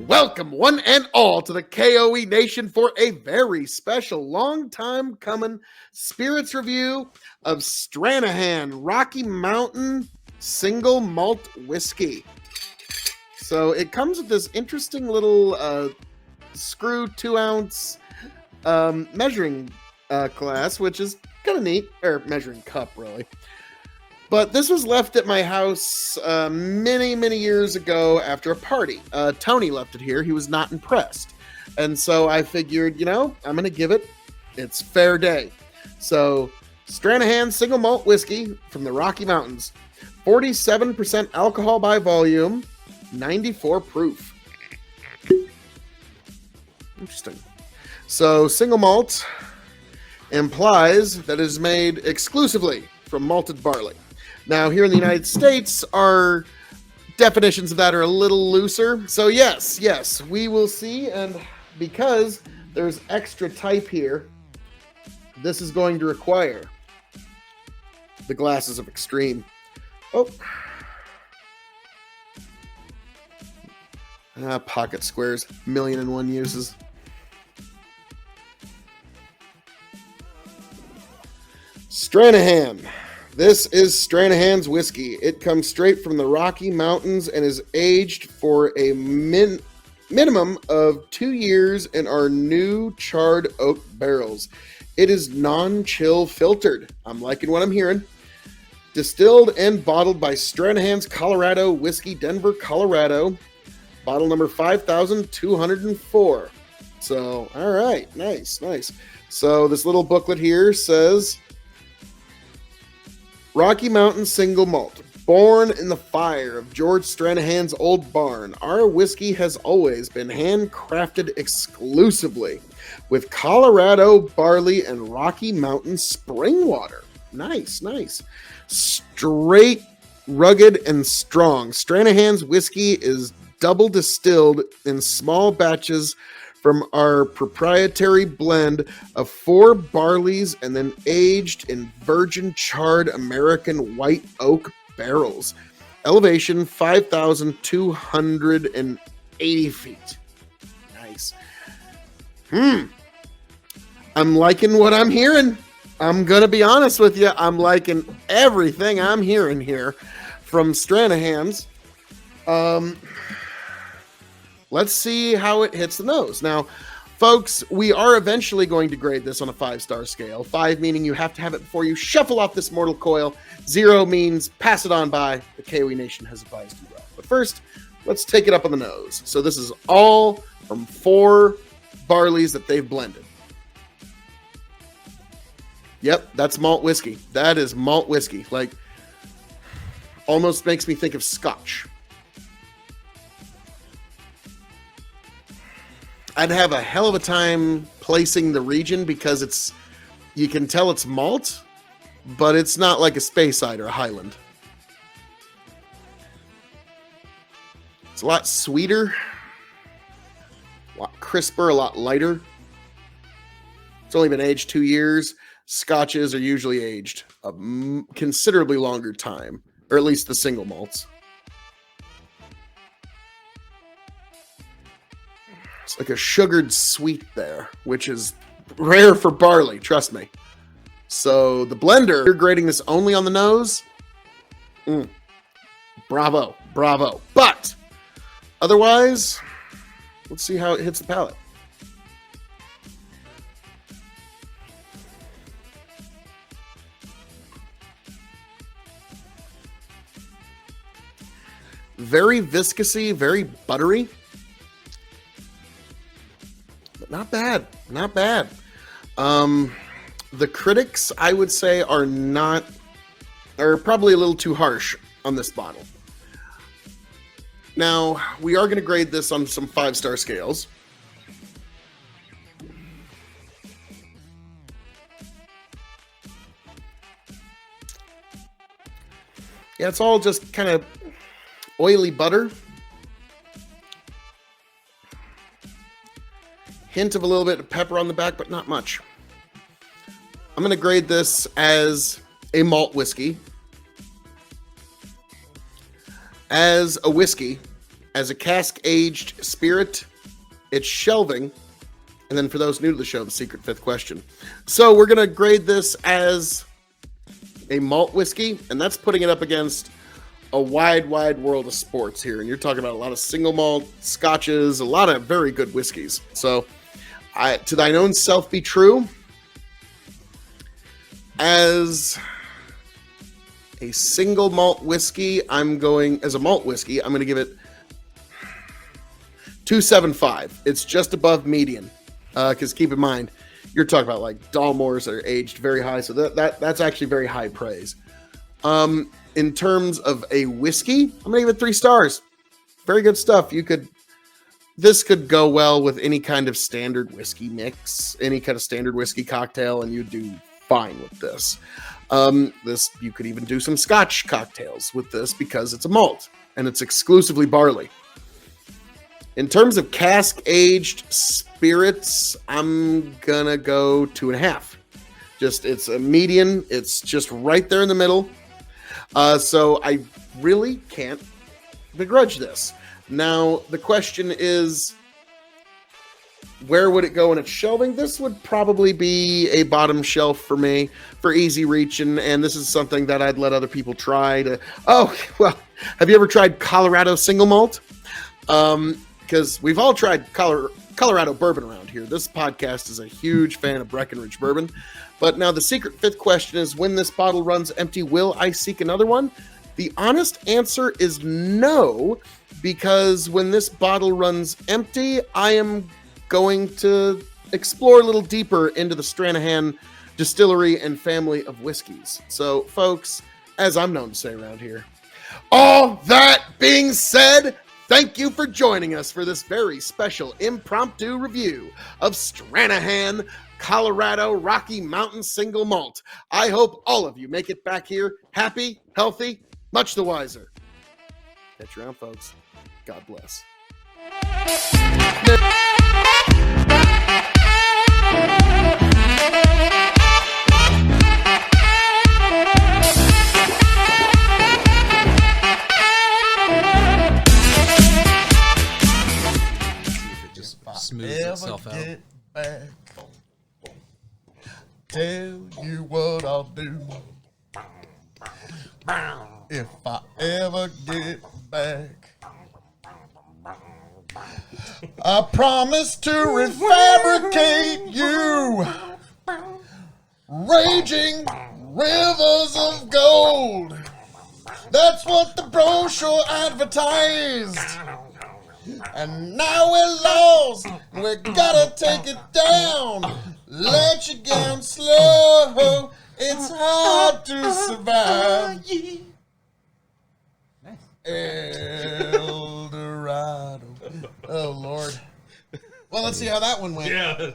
Welcome, one and all, to the K.O.E. Nation for a very special, long time coming spirits review of Stranahan Rocky Mountain Single Malt Whiskey. So it comes with this interesting little screw 2-ounce measuring glass, which is kind of neat, or measuring cup, really. But this was left at my house many years ago after a party. Tony left it here. He was not impressed. And so I figured, I'm going to give it its fair day. So Stranahan Single Malt Whiskey from the Rocky Mountains. 47% alcohol by volume, 94 proof. Interesting. So single malt implies that it is made exclusively from malted barley. Now, here in the United States, our definitions of that are a little looser. So yes, we will see. And because there's extra type here, this is going to require the glasses of extreme. Pocket squares, 1,000,001 uses. Stranahan. This is Stranahan's whiskey. It comes straight from the Rocky Mountains and is aged for a minimum of 2 years in our new charred oak barrels. It is non-chill filtered. I'm liking what I'm hearing. Distilled and bottled by Stranahan's Colorado Whiskey, Denver, Colorado. Bottle number 5204. So, all right, nice. So this little booklet here says, Rocky Mountain Single Malt, born in the fire of George Stranahan's old barn. Our whiskey has always been handcrafted exclusively with Colorado barley and Rocky Mountain spring water. Nice. Straight, rugged, and strong. Stranahan's whiskey is double distilled in small batches from our proprietary blend of 4 barleys and then aged in virgin charred American white oak barrels. Elevation 5,280 feet. Nice. I'm liking what I'm hearing. I'm going to be honest with you. I'm liking everything I'm hearing here from Stranahan's. Let's see how it hits the nose. Now, folks, we are eventually going to grade this on a 5-star scale. 5 meaning you have to have it before you shuffle off this mortal coil. 0 means pass it on by. The K.O.E. Nation has advised you well. But first, let's take it up on the nose. So this is all from 4 barleys that they've blended. Yep, that's malt whiskey. That is malt whiskey. Like, almost makes me think of Scotch. I'd have a hell of a time placing the region because you can tell it's malt, but it's not like a Speyside or a Highland. It's a lot sweeter, a lot crisper, a lot lighter. It's only been aged 2 years. Scotches are usually aged a considerably longer time, or at least the single malts. It's like a sugared sweet there, which is rare for barley, trust me. So the blender, you're grading this only on the nose. Bravo. But otherwise, let's see how it hits the palate. Very viscousy, very buttery. Not bad. The critics, I would say, are probably a little too harsh on this bottle. Now, we are going to grade this on some 5-star scales. Yeah, it's all just kind of oily butter. Hint of a little bit of pepper on the back, but not much. I'm going to grade this as a malt whiskey. As a whiskey, As a cask-aged spirit, it's shelving. And then for those new to the show, the secret fifth question. So we're going to grade this as a malt whiskey, and that's putting it up against a wide world of sports here. And you're talking about a lot of single malt scotches, a lot of very good whiskeys. So to thine own self be true. As a single malt whiskey, I'm going to give it 2.75. It's just above median. Because keep in mind, you're talking about like Dalmores that are aged very high. So that's actually very high praise. In terms of a whiskey, I'm going to give it 3 stars. Very good stuff. This could go well with any kind of standard whiskey mix, any kind of standard whiskey cocktail, and you'd do fine with this. You could even do some Scotch cocktails with this because it's a malt and it's exclusively barley. In terms of cask-aged spirits, I'm gonna go 2.5. It's a median. It's just right there in the middle. So I really can't begrudge this. Now, the question is, where would it go in its shelving? This would probably be a bottom shelf for me for easy reaching, and this is something that I'd let other people try to... Oh, well, have you ever tried Colorado single malt? Because we've all tried Colorado bourbon around here. This podcast is a huge fan of Breckenridge bourbon. But now the secret fifth question is, when this bottle runs empty, will I seek another one? The honest answer is no, because when this bottle runs empty, I am going to explore a little deeper into the Stranahan distillery and family of whiskeys. So, folks, as I'm known to say around here, all that being said, thank you for joining us for this very special impromptu review of Stranahan Colorado Rocky Mountain Single Malt. I hope all of you make it back here happy, healthy, much the wiser. Catch you around, folks. God bless. Smooths itself out. Back, tell you what I'll do if I ever get back. I promise to refabricate you raging rivers of gold. That's what the brochure advertised. And now we're lost, we gotta take it down. Let you down slow, it's hard to survive. El Dorado. Oh, Lord. Well, let's see how that one went. Yeah.